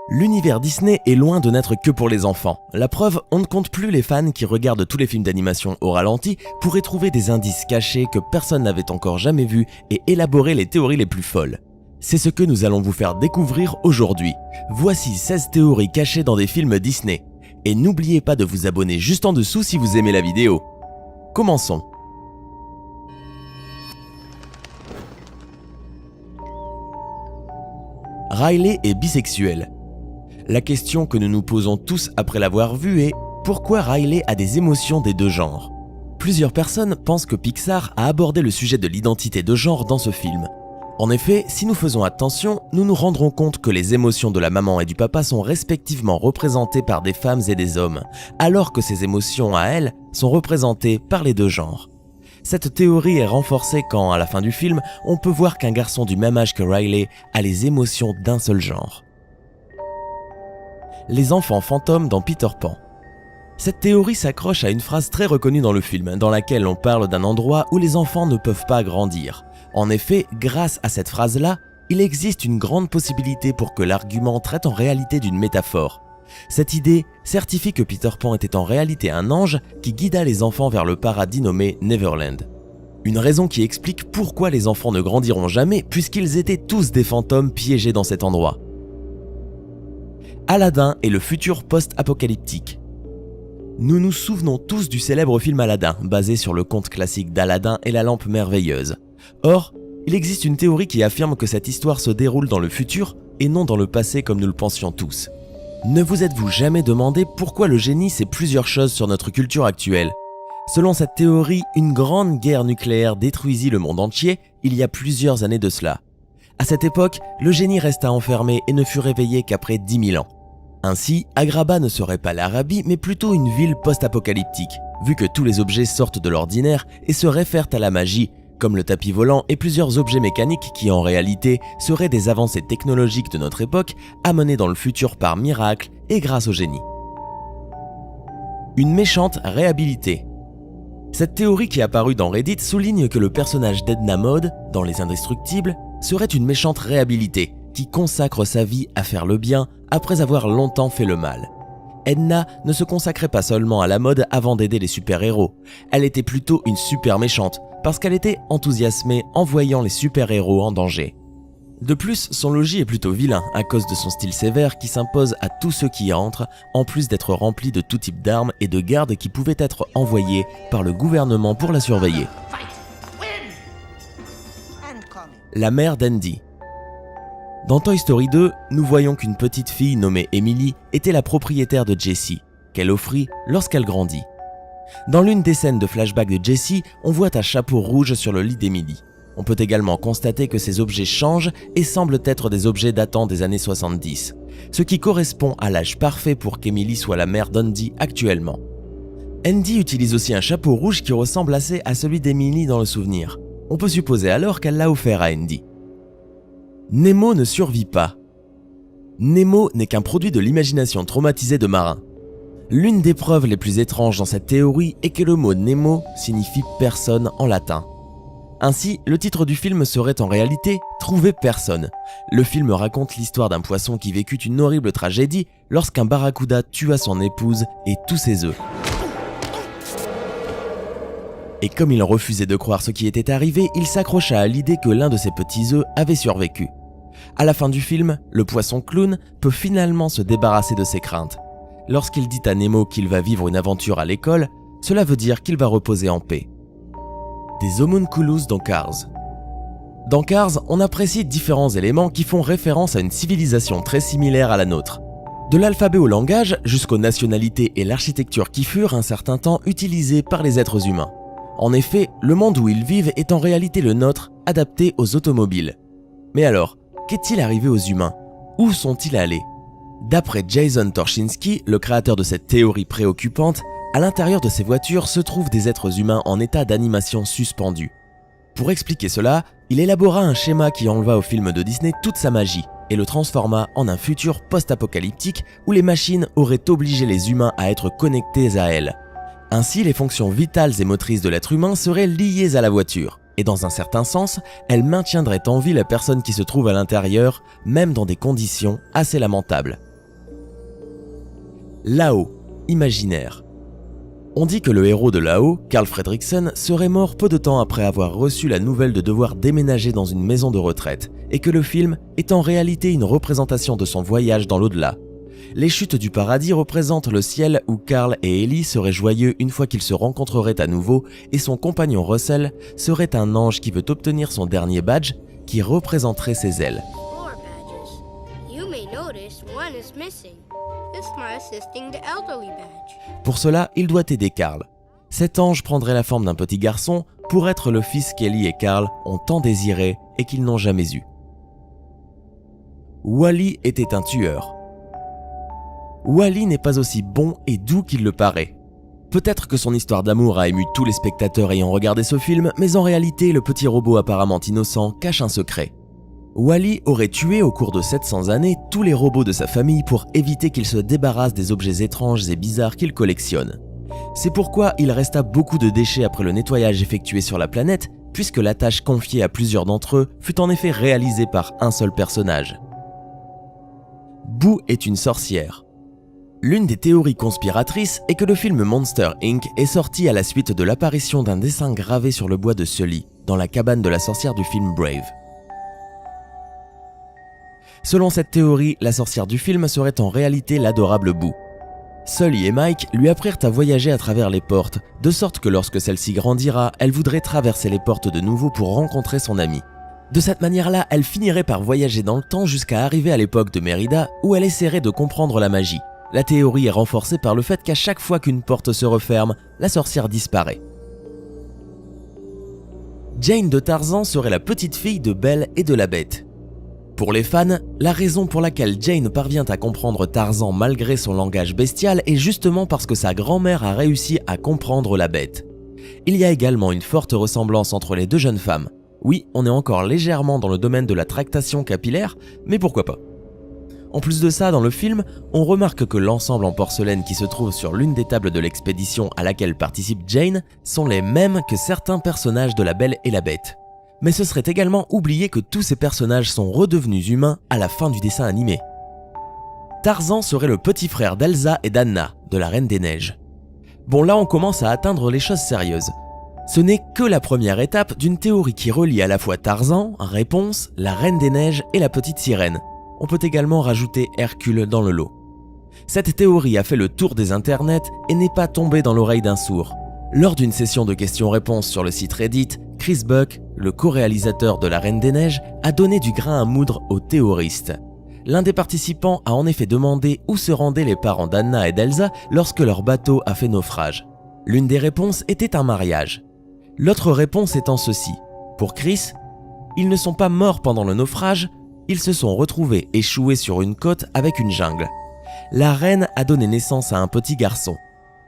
L'univers Disney est loin de n'être que pour les enfants. La preuve, on ne compte plus les fans qui regardent tous les films d'animation au ralenti pour y trouver des indices cachés que personne n'avait encore jamais vus et élaborer les théories les plus folles. C'est ce que nous allons vous faire découvrir aujourd'hui. Voici 16 théories cachées dans des films Disney. Et n'oubliez pas de vous abonner juste en dessous si vous aimez la vidéo. Commençons. Riley est bisexuel. La question que nous nous posons tous après l'avoir vu est « Pourquoi Riley a des émotions des deux genres ?» Plusieurs personnes pensent que Pixar a abordé le sujet de l'identité de genre dans ce film. En effet, si nous faisons attention, nous nous rendrons compte que les émotions de la maman et du papa sont respectivement représentées par des femmes et des hommes, alors que ces émotions à elles sont représentées par les deux genres. Cette théorie est renforcée quand, à la fin du film, on peut voir qu'un garçon du même âge que Riley a les émotions d'un seul genre. Les enfants fantômes dans Peter Pan. Cette théorie s'accroche à une phrase très reconnue dans le film, dans laquelle on parle d'un endroit où les enfants ne peuvent pas grandir. En effet, grâce à cette phrase-là, il existe une grande possibilité pour que l'argument traite en réalité d'une métaphore. Cette idée certifie que Peter Pan était en réalité un ange qui guida les enfants vers le paradis nommé Neverland. Une raison qui explique pourquoi les enfants ne grandiront jamais puisqu'ils étaient tous des fantômes piégés dans cet endroit. Aladdin et le futur post-apocalyptique. Nous nous souvenons tous du célèbre film Aladdin, basé sur le conte classique d'Aladin et la lampe merveilleuse. Or, il existe une théorie qui affirme que cette histoire se déroule dans le futur et non dans le passé comme nous le pensions tous. Ne vous êtes-vous jamais demandé pourquoi le génie sait plusieurs choses sur notre culture actuelle ? Selon cette théorie, une grande guerre nucléaire détruisit le monde entier il y a plusieurs années de cela. À cette époque, le génie resta enfermé et ne fut réveillé qu'après 10 000 ans. Ainsi, Agrabah ne serait pas l'Arabie, mais plutôt une ville post-apocalyptique, vu que tous les objets sortent de l'ordinaire et se réfèrent à la magie, comme le tapis volant et plusieurs objets mécaniques qui en réalité seraient des avancées technologiques de notre époque amenées dans le futur par miracle et grâce au génie. Une méchante réhabilitée. Cette théorie qui est apparue dans Reddit souligne que le personnage d'Edna Mode, dans Les Indestructibles, serait une méchante réhabilitée qui consacre sa vie à faire le bien après avoir longtemps fait le mal. Edna ne se consacrait pas seulement à la mode avant d'aider les super-héros, elle était plutôt une super méchante parce qu'elle était enthousiasmée en voyant les super-héros en danger. De plus, son logis est plutôt vilain à cause de son style sévère qui s'impose à tous ceux qui y entrent, en plus d'être rempli de tout type d'armes et de gardes qui pouvaient être envoyés par le gouvernement pour la surveiller. La mère d'Andy. Dans Toy Story 2, nous voyons qu'une petite fille nommée Emily était la propriétaire de Jessie, qu'elle offrit lorsqu'elle grandit. Dans l'une des scènes de flashback de Jessie, on voit un chapeau rouge sur le lit d'Emily. On peut également constater que ces objets changent et semblent être des objets datant des années 70, ce qui correspond à l'âge parfait pour qu'Emily soit la mère d'Andy actuellement. Andy utilise aussi un chapeau rouge qui ressemble assez à celui d'Emily dans le souvenir. On peut supposer alors qu'elle l'a offert à Andy. Nemo ne survit pas. Nemo n'est qu'un produit de l'imagination traumatisée de marins. L'une des preuves les plus étranges dans cette théorie est que le mot Nemo signifie personne en latin. Ainsi, le titre du film serait en réalité « Trouver personne ». Le film raconte l'histoire d'un poisson qui vécut une horrible tragédie lorsqu'un barracuda tua son épouse et tous ses œufs. Et comme il refusait de croire ce qui était arrivé, il s'accrocha à l'idée que l'un de ses petits œufs avait survécu. À la fin du film, le poisson clown peut finalement se débarrasser de ses craintes. Lorsqu'il dit à Nemo qu'il va vivre une aventure à l'école, cela veut dire qu'il va reposer en paix. Des homunculus dans Cars. Dans Cars, on apprécie différents éléments qui font référence à une civilisation très similaire à la nôtre. De l'alphabet au langage, jusqu'aux nationalités et l'architecture qui furent un certain temps utilisées par les êtres humains. En effet, le monde où ils vivent est en réalité le nôtre, adapté aux automobiles. Mais alors, qu'est-il arrivé aux humains? Où sont-ils allés? D'après Jason Torchinsky, le créateur de cette théorie préoccupante, à l'intérieur de ces voitures se trouvent des êtres humains en état d'animation suspendus. Pour expliquer cela, il élabora un schéma qui enleva au film de Disney toute sa magie et le transforma en un futur post-apocalyptique où les machines auraient obligé les humains à être connectés à elles. Ainsi, les fonctions vitales et motrices de l'être humain seraient liées à la voiture, et dans un certain sens, elles maintiendraient en vie la personne qui se trouve à l'intérieur, même dans des conditions assez lamentables. Là-haut, imaginaire. On dit que le héros de Là-haut, Carl Fredricksen, serait mort peu de temps après avoir reçu la nouvelle de devoir déménager dans une maison de retraite, et que le film est en réalité une représentation de son voyage dans l'au-delà. Les chutes du paradis représentent le ciel où Carl et Ellie seraient joyeux une fois qu'ils se rencontreraient à nouveau, et son compagnon Russell serait un ange qui veut obtenir son dernier badge qui représenterait ses ailes. Pour cela, il doit aider Carl. Cet ange prendrait la forme d'un petit garçon pour être le fils qu'Ellie et Carl ont tant désiré et qu'ils n'ont jamais eu. Wally était un tueur. Wally n'est pas aussi bon et doux qu'il le paraît. Peut-être que son histoire d'amour a ému tous les spectateurs ayant regardé ce film, mais en réalité, le petit robot apparemment innocent cache un secret. Wally aurait tué au cours de 700 années tous les robots de sa famille pour éviter qu'ils se débarrassent des objets étranges et bizarres qu'il collectionne. C'est pourquoi il resta beaucoup de déchets après le nettoyage effectué sur la planète, puisque la tâche confiée à plusieurs d'entre eux fut en effet réalisée par un seul personnage. Boo est une sorcière. L'une des théories conspiratrices est que le film Monster Inc. est sorti à la suite de l'apparition d'un dessin gravé sur le bois de Sully, dans la cabane de la sorcière du film Brave. Selon cette théorie, la sorcière du film serait en réalité l'adorable Boo. Sully et Mike lui apprirent à voyager à travers les portes, de sorte que lorsque celle-ci grandira, elle voudrait traverser les portes de nouveau pour rencontrer son amie. De cette manière-là, elle finirait par voyager dans le temps jusqu'à arriver à l'époque de Mérida, où elle essaierait de comprendre la magie. La théorie est renforcée par le fait qu'à chaque fois qu'une porte se referme, la sorcière disparaît. Jane de Tarzan serait la petite fille de Belle et de la Bête. Pour les fans, la raison pour laquelle Jane parvient à comprendre Tarzan malgré son langage bestial est justement parce que sa grand-mère a réussi à comprendre la Bête. Il y a également une forte ressemblance entre les deux jeunes femmes. Oui, on est encore légèrement dans le domaine de la tractation capillaire, mais pourquoi pas. En plus de ça, dans le film, on remarque que l'ensemble en porcelaine qui se trouve sur l'une des tables de l'expédition à laquelle participe Jane sont les mêmes que certains personnages de La Belle et la Bête. Mais ce serait également oublier que tous ces personnages sont redevenus humains à la fin du dessin animé. Tarzan serait le petit frère d'Elsa et d'Anna, de la Reine des Neiges. Bon, là on commence à atteindre les choses sérieuses. Ce n'est que la première étape d'une théorie qui relie à la fois Tarzan, Réponse, la Reine des Neiges et la petite sirène. On peut également rajouter Hercule dans le lot. Cette théorie a fait le tour des internets et n'est pas tombée dans l'oreille d'un sourd. Lors d'une session de questions-réponses sur le site Reddit, Chris Buck, le co-réalisateur de La Reine des Neiges, a donné du grain à moudre aux théoristes. L'un des participants a en effet demandé où se rendaient les parents d'Anna et d'Elsa lorsque leur bateau a fait naufrage. L'une des réponses était un mariage. L'autre réponse étant ceci. Pour Chris, ils ne sont pas morts pendant le naufrage, ils se sont retrouvés échoués sur une côte avec une jungle. La reine a donné naissance à un petit garçon.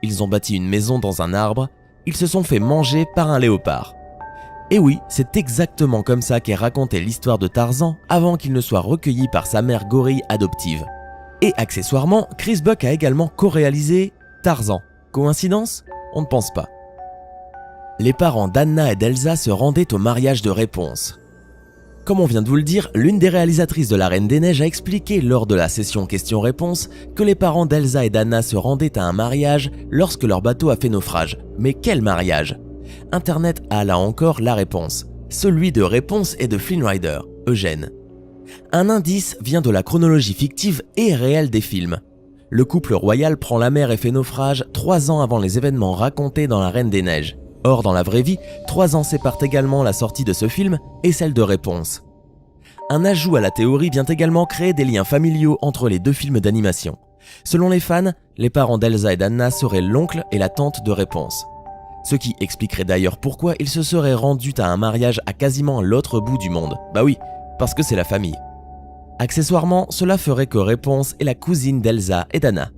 Ils ont bâti une maison dans un arbre, ils se sont fait manger par un léopard. Et oui, c'est exactement comme ça qu'est racontée l'histoire de Tarzan avant qu'il ne soit recueilli par sa mère gorille adoptive. Et accessoirement, Chris Buck a également co-réalisé Tarzan. Coïncidence ? On ne pense pas. Les parents d'Anna et d'Elsa se rendaient au mariage de Réponse. Comme on vient de vous le dire, l'une des réalisatrices de La Reine des Neiges a expliqué lors de la session questions-réponses que les parents d'Elsa et d'Anna se rendaient à un mariage lorsque leur bateau a fait naufrage. Mais quel mariage ? Internet a là encore la réponse. Celui de Réponse et de Flynn Rider, Eugène. Un indice vient de la chronologie fictive et réelle des films. Le couple royal prend la mer et fait naufrage 3 ans avant les événements racontés dans La Reine des Neiges. Or, dans la vraie vie, 3 ans séparent également la sortie de ce film et celle de Réponse. Un ajout à la théorie vient également créer des liens familiaux entre les deux films d'animation. Selon les fans, les parents d'Elsa et d'Anna seraient l'oncle et la tante de Réponse. Ce qui expliquerait d'ailleurs pourquoi ils se seraient rendus à un mariage à quasiment l'autre bout du monde. Bah oui, parce que c'est la famille. Accessoirement, cela ferait que Réponse est la cousine d'Elsa et d'Anna.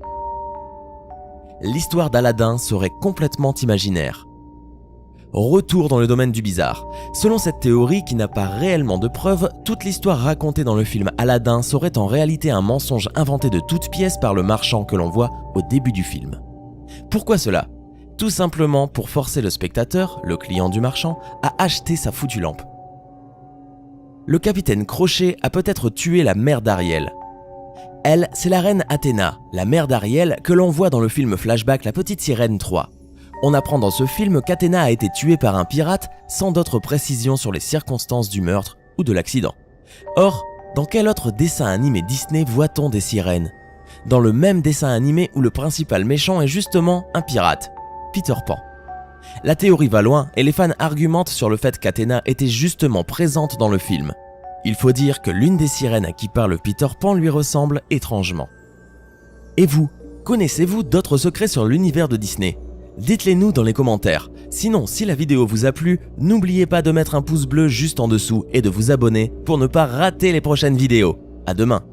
L'histoire d'Aladin serait complètement imaginaire. Retour dans le domaine du bizarre. Selon cette théorie qui n'a pas réellement de preuves, toute l'histoire racontée dans le film Aladdin serait en réalité un mensonge inventé de toutes pièces par le marchand que l'on voit au début du film. Pourquoi cela ? Tout simplement pour forcer le spectateur, le client du marchand, à acheter sa foutue lampe. Le capitaine Crochet a peut-être tué la mère d'Ariel. Elle, c'est la reine Athéna, la mère d'Ariel que l'on voit dans le film flashback La Petite Sirène 3. On apprend dans ce film qu'Athéna a été tuée par un pirate sans d'autres précisions sur les circonstances du meurtre ou de l'accident. Or, dans quel autre dessin animé Disney voit-on des sirènes? Dans le même dessin animé où le principal méchant est justement un pirate, Peter Pan. La théorie va loin et les fans argumentent sur le fait qu'Athéna était justement présente dans le film. Il faut dire que l'une des sirènes à qui parle Peter Pan lui ressemble étrangement. Et vous, connaissez-vous d'autres secrets sur l'univers de Disney? Dites-les-nous dans les commentaires. Sinon, si la vidéo vous a plu, n'oubliez pas de mettre un pouce bleu juste en dessous et de vous abonner pour ne pas rater les prochaines vidéos. À demain!